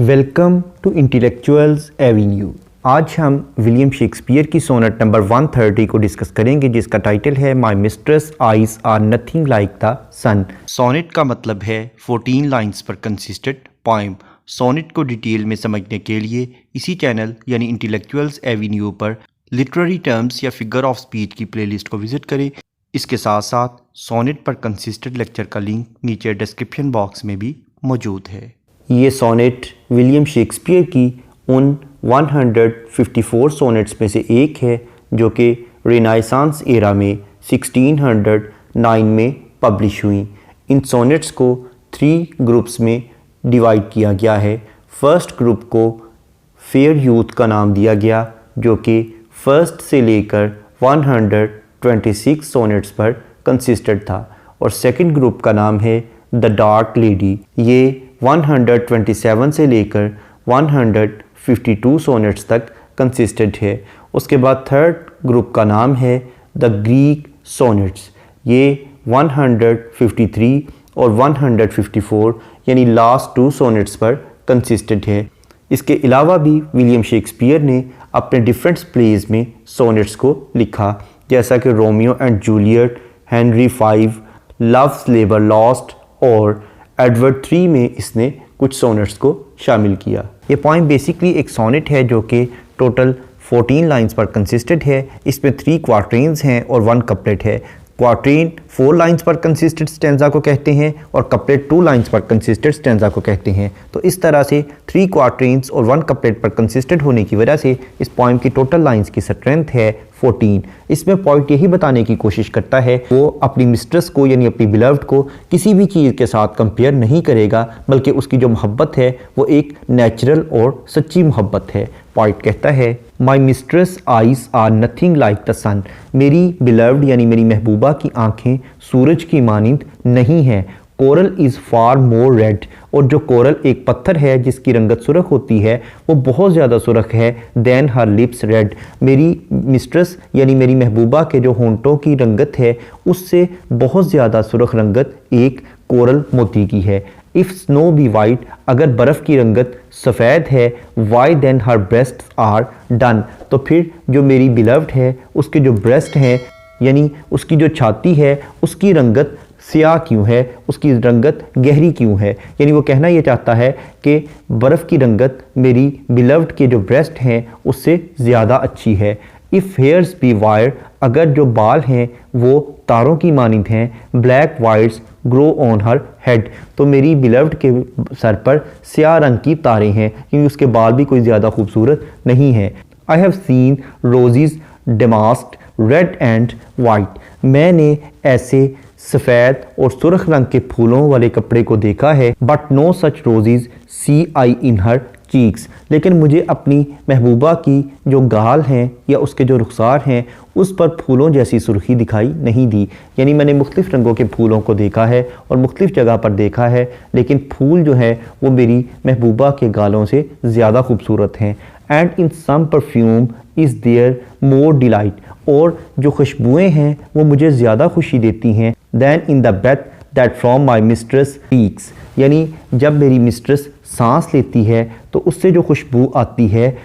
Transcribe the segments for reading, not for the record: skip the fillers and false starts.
Welcome to intellectuals avenue. आज हम William Shakespeare की सोनेट नंबर 130 को डिस्कस करेंगे, जिसका टाइटल है my mistress eyes are nothing like the sun. Sonnet का मतलब है 14 लाइंस पर कंसिस्टेड पोएम। सोनेट को डिटेल में समझने के लिए इसी चैनल यानी इंटेलेक्चुअल्स एवेन्यू पर लिटरेरी टर्म्स या फिगर ऑफ स्पीच की प्लेलिस्ट को विजिट करें। इसके साथ साथ सोनेट पर कंसिस्टेड लेक्चर का लिंक नीचे डिस्क्रिप्शन बॉक्स में भी मौजूद है। ये सोनेट विलियम शेक्सपियर की उन 154 सोनेट्स में से एक है जो कि रेनाइसांस एरा में 1609 में पब्लिश हुई। इन सोनेट्स को 3 ग्रुप्स में डिवाइड किया गया है। फर्स्ट ग्रुप को फेयर यूथ का नाम दिया गया, जो कि फर्स्ट से लेकर 126 सोनेट्स पर कंसिस्टेड था, और सेकंड ग्रुप का नाम है द डार्क लेडी। ये 127 से लेकर 152 सोनेट्स तक कंसिस्टेड है। उसके बाद थर्ड ग्रुप का नाम है द ग्रीक सोनेट्स। ये 153 और 154 यानी लास्ट 2 सोनेट्स पर कंसिस्टेड है। इसके अलावा भी विलियम शेक्सपियर ने अपने डिफरेंट प्लेज में सोनेट्स को लिखा, जैसा कि Romeo and Juliet, Henry V, loves labour lost और एडवर्ड III में इसने कुछ सोनेट्स को शामिल किया। ये पोएम बेसिकली एक सोनेट है जो कि टोटल 14 लाइंस पर कंसिस्टेड है। इसमें 3 क्वार्ट्रेन्स हैं और 1 कपलेट है। क्वार्ट्रेन 4 लाइंस पर कंसिस्टेड स्टेंजा को कहते हैं और कपलेट 2 लाइंस पर कंसिस्टेड स्टेंजा को कहते हैं। तो इस तरह से 3 क्वार्ट्रेन्स और 1 कपलेट पर कंसिस्टेड होने की वजह से इस पोएम की टोटल लाइंस की स्ट्रेंथ है 14। इसमें पॉइंट यही बताने की कोशिश करता है वो अपनी मिस्ट्रेस को यानी अपनी बिलव्ड को किसी भी चीज़ के साथ कंपेयर नहीं करेगा, बल्कि उसकी जो मोहब्बत है वो एक नेचुरल और सच्ची मोहब्बत है। पॉइंट कहता है my mistress eyes are nothing like the sun. मेरी बिलव्ड यानी मेरी महबूबा की आँखें सूरज की मानिंद नहीं हैं। Coral is far more red. और जो कोरल एक पत्थर है जिसकी रंगत सुर्ख होती है वो बहुत ज़्यादा सुर्ख है दैन हर लिप्स रेड। मेरी मिस्ट्रेस यानी मेरी महबूबा के जो होंठों की रंगत है उससे बहुत ज़्यादा सुर्ख रंगत एक कोरल मोती की है। इफ़ स्नो बी वाइट, अगर बर्फ़ की रंगत सफ़ेद है, why then her breast are dun, तो फिर जो मेरी बिलव्ड है उसके जो ब्रेस्ट हैं यानी उसकी जो छाती है उसकी रंगत स्याह क्यों है, उसकी रंगत गहरी क्यों है। यानी वो कहना ये चाहता है कि बर्फ़ की रंगत मेरी बिलव्ड के जो ब्रेस्ट हैं उससे ज़्यादा अच्छी है। इफ़ हेयर्स बी वायर, अगर जो बाल हैं वो तारों की मानिंद हैं, black wires grow on her head, तो मेरी बिलव्ड के सर पर स्याह रंग की तारें हैं क्योंकि उसके बाल भी कोई ज़्यादा खूबसूरत नहीं है। I have seen roses damasked red and white, मैंने ऐसे सफ़ेद और सुर्ख रंग के फूलों वाले कपड़े को देखा है। But no such roses see I in her cheeks, लेकिन मुझे अपनी महबूबा की जो गाल हैं या उसके जो रुखसार हैं उस पर फूलों जैसी सुर्खी दिखाई नहीं दी। यानी मैंने मुख्तलिफ़ रंगों के फूलों को देखा है और मुख्तलिफ़ जगह पर देखा है, लेकिन फूल जो है वो मेरी महबूबा के गालों से ज़्यादा खूबसूरत हैं। And in some perfume is there more delight, और जो खुशबुएँ हैं वो मुझे ज़्यादा खुशी देती हैं than in the breath that from my mistress speaks. यानी जब मेरी मिस्ट्रेस सांस लेती है तो उससे जो खुशबू आती है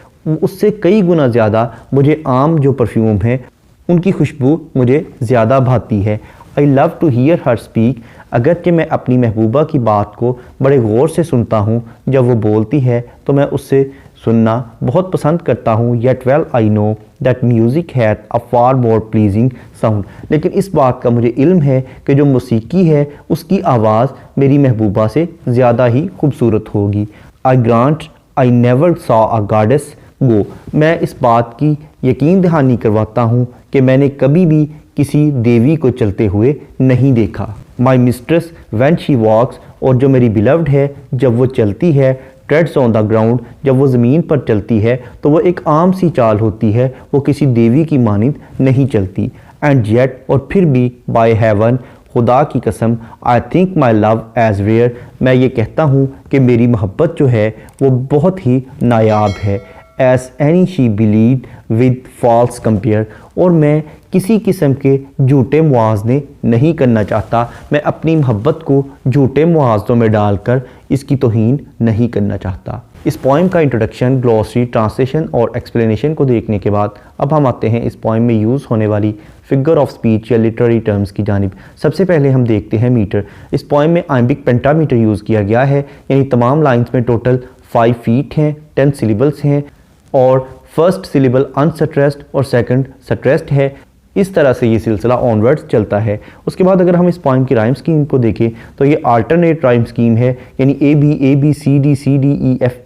उससे कई गुना ज़्यादा मुझे आम जो परफ्यूम है उनकी खुशबू मुझे ज़्यादा भाती है। I love to hear her speak, अगरचे मैं अपनी महबूबा की बात को बड़े गौर से सुनता हूँ, जब वो बोलती है तो मैं उससे सुनना बहुत पसंद करता हूँ। Yet well I know that music hath a far more pleasing sound, लेकिन इस बात का मुझे इल्म है कि जो मौसीकी है उसकी आवाज़ मेरी महबूबा से ज़्यादा ही खूबसूरत होगी। I grant I never saw a goddess go, मैं इस बात की यकीन दहानी करवाता हूँ कि मैंने कभी भी किसी देवी को चलते हुए नहीं देखा। माई मिस्ट्रेस व्हेन शी वॉक्स, और जो मेरी बिलव्ड है जब वो चलती है, ट्रेड्स ऑन द ग्राउंड, जब वो ज़मीन पर चलती है तो वो एक आम सी चाल होती है, वो किसी देवी की मानिंद नहीं चलती। एंड येट, और फिर भी बाय हेवन, खुदा की कसम, I think my love as rare, मैं ये कहता हूँ कि मेरी मोहब्बत जो है वो बहुत ही नायाब है। As any she believe with false compare, और मैं किसी किस्म के झूठे मुआवजे नहीं करना चाहता। मैं अपनी मोहब्बत को झूठे मुआवजों में डालकर इसकी तौहीन नहीं करना चाहता। इस पोएम का इंट्रोडक्शन, ग्लॉसरी, ट्रांसलेशन और एक्सप्लेनेशन को देखने के बाद अब हम आते हैं इस पोएम में यूज़ होने वाली फिगर ऑफ स्पीच या लिटरेरी टर्म्स की जानिब। सबसे पहले हम देखते हैं मीटर। इस पोएम में आइम्बिक पेंटामीटर यूज़ किया गया है, यानी तमाम लाइन्स में टोटल 5 फीट हैं, 10 सिलेबल्स हैं और फर्स्ट सिलेबल अनस्ट्रेस्ड और सेकंड स्ट्रेस्ड है। इस तरह से ये सिलसिला ऑनवर्ड्स चलता है। उसके बाद अगर हम इस पोएम की राइम स्कीम को देखें तो ये अल्टरनेट राइम स्कीम है, यानी A B C D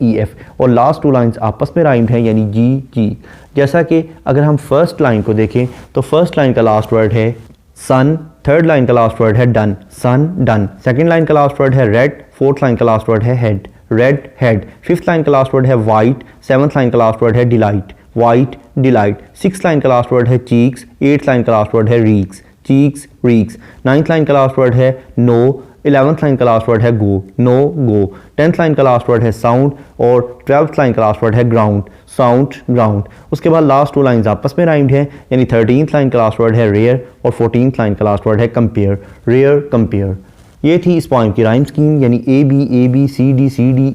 E F और लास्ट 2 लाइंस आपस में राइम्ड हैं, यानी जी। जैसा कि अगर हम फर्स्ट लाइन को देखें तो फर्स्ट लाइन का लास्ट वर्ड है सन, थर्ड लाइन का लास्ट वर्ड है डन, सन डन। सेकेंड लाइन का लास्ट वर्ड है रेड, फोर्थ लाइन का लास्ट वर्ड है head, red head. Fifth line का लास्ट वर्ड है वाइट, सेवंथ लाइन का लास्ट वर्ड है delight, white delight. Six line का लास्ट वर्ड है चीक्स, एट्थ लाइन का लास्ट वर्ड है reeks, cheeks reeks. Ninth line का लास्ट वर्ड है नो, 11th लाइन का लास्ट वर्ड है गो, नो गो। 10th लाइन का लास्ट वर्ड है साउंड और 12th लाइन का लास्ट वर्ड है ग्राउंड, साउंड ग्राउंड। उसके बाद लास्ट 2 लाइंस आपस में राइम्ड हैं, यानी 13th लाइन का लास्ट वर्ड है रेयर और 14th लाइन का लास्ट वर्ड है कंपेयर, रेयर कंपेयर। ये थी इस पोएम की राइम स्कीम, यानी A B C D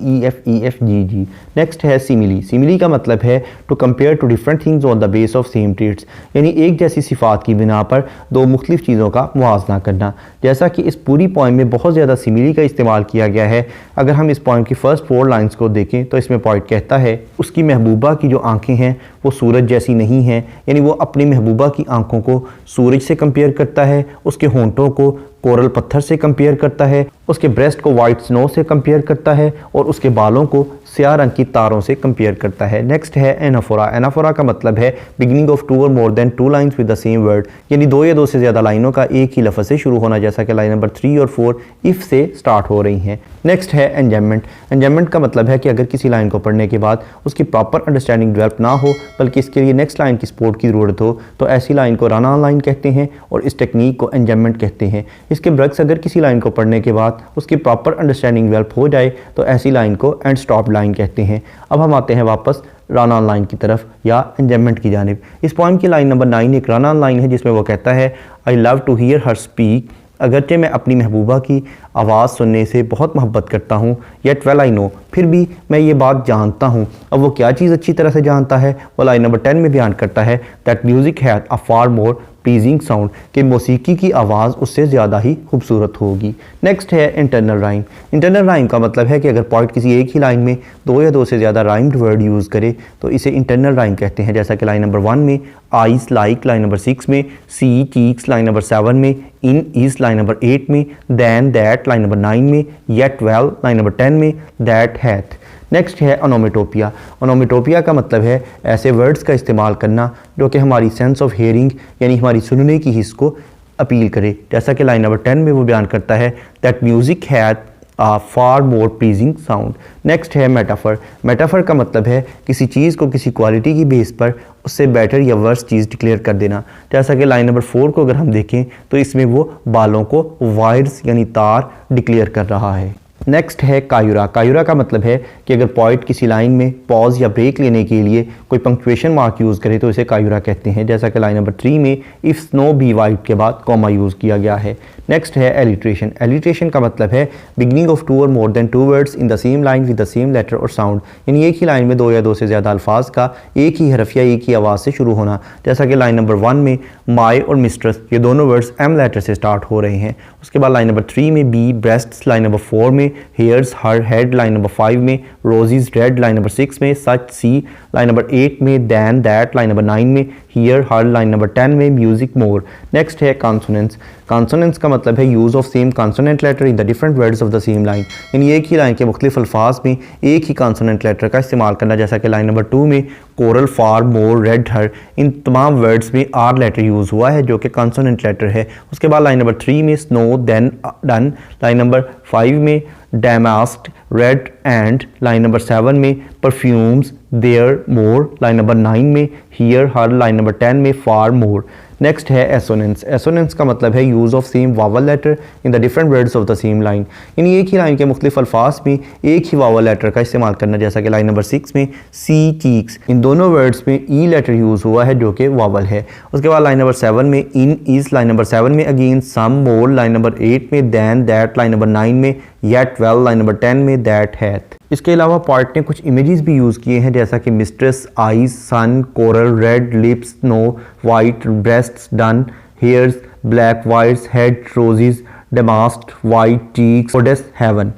E F G. Next है सिमिली। सिमिली का मतलब है to compare two different things on the base of same traits, यानी एक जैसी सिफात की बिना पर 2 मुख्तलिफ चीज़ों का मुआवजना करना। जैसा कि इस पूरी पोएम में बहुत ज़्यादा सिमिली का इस्तेमाल किया गया है। अगर हम इस पोएम की फर्स्ट 4 लाइन्स को देखें तो इसमें पोइट कहता है उसकी महबूबा की जो आँखें हैं वो सूरज जैसी नहीं हैं, यानी वो अपनी महबूबा की आँखों को सूरज से कंपेयर करता है, उसके होंठों को कोरल पत्थर से कंपेयर करता है, उसके ब्रेस्ट को वाइट स्नो से कंपेयर करता है और उसके बालों को स्याह रंग की तारों से कंपेयर करता है। नेक्स्ट है एनाफोरा। एनाफोरा का मतलब है बिगिनिंग ऑफ 2 और more than 2 lines with the same word, यानी 2 या 2 से ज़्यादा लाइनों का एक ही लफ्ज़ से शुरू होना, जैसा कि लाइन नंबर 3 और 4 इफ़ से स्टार्ट हो रही हैं। नेक्स्ट है एंजाममेंट। एंजाममेंट का मतलब है कि अगर किसी लाइन को पढ़ने के बाद उसकी प्रॉपर अंडरस्टैंडिंग डेवलप ना हो बल्कि इसके लिए नेक्स्ट लाइन की सपोर्ट की ज़रूरत हो तो ऐसी लाइन को रन ऑन लाइन कहते हैं और इस टेक्निक को एंजाममेंट कहते हैं। इसके बरक्स अगर किसी लाइन को पढ़ने के बाद उसकी प्रॉपर अंडरस्टैंडिंग डेवलप हो जाए तो ऐसी लाइन को एंड स्टॉप लाइन कहते हैं। अब हम आते हैं वापस रन ऑन लाइन की तरफ या एंजाममेंट की जानिब। इस पोएम की लाइन नंबर 9 एक रन ऑन लाइन है जिसमें वो कहता है I love to hear her speak, अगरचे मैं अपनी महबूबा की आवाज़ सुनने से बहुत मोहब्बत करता हूँ, येट वेल आई नो, फिर भी मैं ये बात जानता हूँ। अब वो क्या चीज़ अच्छी तरह से जानता है, वो लाइन नंबर 10 में बयान करता है that music had a far more pleasing sound, कि मौसीकी की आवाज़ उससे ज़्यादा ही खूबसूरत होगी। नेक्स्ट है इंटरनल राइम। इंटरनल राइम का मतलब है कि अगर पोइट किसी एक ही लाइन में 2 या 2 से ज़्यादा राइम्ड वर्ड यूज़ करे तो इसे इंटरनल राइम कहते हैं, जैसा कि लाइन नंबर 1 में आइज लाइक, लाइन नंबर 6 में सी चीक्स, लाइन नंबर 7 में इन इज़, लाइन नंबर 8 में दैन दैट, लाइन नंबर 9 में येट वेल, लाइन नंबर 10 में दैट हैथ। नेक्स्ट है ओनोमेटोपिया। ओनोमेटोपिया का मतलब है ऐसे वर्ड्स का इस्तेमाल करना जो कि हमारी सेंस ऑफ हेयरिंग यानी हमारी सुनने की हिस्स को अपील करे, जैसा कि लाइन नंबर 10 में वो बयान करता है that music had a far more pleasing sound. Next है मेटाफर। मेटाफर का मतलब है किसी चीज़ को किसी क्वालिटी की बेस पर उससे बेटर या वर्स चीज़ डिक्लेयर कर देना, जैसा कि लाइन नंबर 4 को अगर हम देखें तो इसमें वो बालों को वायर्स यानी तार डिक्लेयर कर रहा है। नेक्स्ट है कायुरा। कायुरा का मतलब है कि अगर पोइट किसी लाइन में पॉज या ब्रेक लेने के लिए कोई पंक्चुएशन मार्क यूज़ करे तो इसे कायुरा कहते हैं, जैसा कि लाइन नंबर 3 में इफ़ स्नो बी वाइट के बाद कॉमा यूज़ किया गया है। नेक्स्ट है एलिट्रेशन। एलिट्रेशन का मतलब है बिगिनिंग ऑफ 2 और more than 2 words in the same line with the same letter और साउंड, यानी एक ही लाइन में 2 या 2 से ज़्यादा अल्फाज का एक ही हरफ या एक ही आवाज़ से शुरू होना, जैसा कि लाइन नंबर 1 में माई और मिस्ट्रेस ये दोनों वर्ड्स एम लेटर से स्टार्ट हो रहे हैं। उसके बाद लाइन नंबर 3 में बी ब्रेस्ट्स, लाइन नंबर 4 में हेयर्स हर हेड, लाइन नंबर 5 में रोजीज रेड, लाइन नंबर 6 में सच सी, लाइन नंबर 8 में दैन दैट, लाइन नंबर 9 में हियर हर, लाइन नंबर 10 में म्यूजिक मोर। नेक्स्ट है कॉन्सोनेंट्स। कॉन्सोनेंट्स का मतलब है use of same consonant letter in the different words of the same line, यानी एक ही लाइन के मुख्तलिफ अल्फाज में एक ही कॉन्सोनेंट लेटर का इस्तेमाल करना, जैसा कि लाइन नंबर 2 में कोरल फार मोर रेड हर, इन तमाम वर्ड्स में आर लेटर यूज़ हुआ है जो कि कॉन्सोनेंट लेटर है। उसके बाद लाइन नंबर 3 में snow then dun, line number 5 में damasked red and, line number 7 में perfumes there more, line number 9 में हियर हर, लाइन नंबर 10 में फार मोर। नेक्स्ट है एसोनेंस। एसोनेंस का मतलब है use of same vowel letter in the different words of the same line, यानी एक ही line के मुख्तलिफ अल्फाज में एक ही वावल लेटर का इस्तेमाल करना, जैसा कि लाइन नंबर 6 में सी चीक्स, इन दोनों वर्ड्स में ई लेटर यूज़ हुआ है जो कि वावल है। उसके बाद लाइन नंबर 7 में इन इज़, लाइन नंबर 7 में अगेन सम मोर, लाइन नंबर 8 में दैन दैट, लाइन नंबर 9 में yet that well line number 10 में दैट हैथ। इसके अलावा पोएट ने कुछ इमेजेस भी यूज़ किए हैं जैसा कि mistress, eyes, sun, coral, red lips, snow, white, breasts, dun, hairs, black whites, head, roses, damasked, white, cheeks, odes, heaven.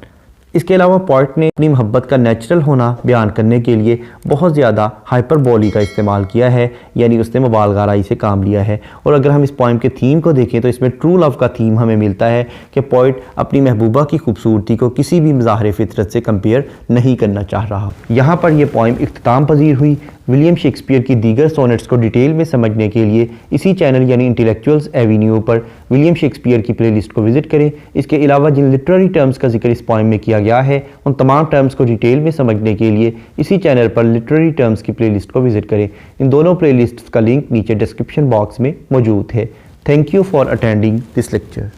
इसके अलावा पोएट ने अपनी मोहब्बत का नेचुरल होना बयान करने के लिए बहुत ज़्यादा हाइपरबोली का इस्तेमाल किया है, यानी उसने मुबालगाराई से काम लिया है। और अगर हम इस पोइम के थीम को देखें तो इसमें ट्रू लव का थीम हमें मिलता है कि पोएट अपनी महबूबा की खूबसूरती को किसी भी मज़ाहिर फितरत से कंपेयर नहीं करना चाह रहा। यहाँ पर यह पोइम इख्तिताम पजीर हुई। विलियम शेक्सपियर की दीगर सोनेट्स को डिटेल में समझने के लिए इसी चैनल यानी इंटेलेक्चुअल्स एवेन्यू पर विलियम शेक्सपियर की प्लेलिस्ट को विजिट करें। इसके अलावा जिन लिटरेरी टर्म्स का जिक्र इस पोइम में किया गया है उन तमाम टर्म्स को डिटेल में समझने के लिए इसी चैनल पर लिटरेरी टर्म्स की प्लेलिस्ट को विजिट करें। इन दोनों प्लेलिस्ट्स का लिंक नीचे डिस्क्रिप्शन बॉक्स में मौजूद है। Thank you for attending this lecture.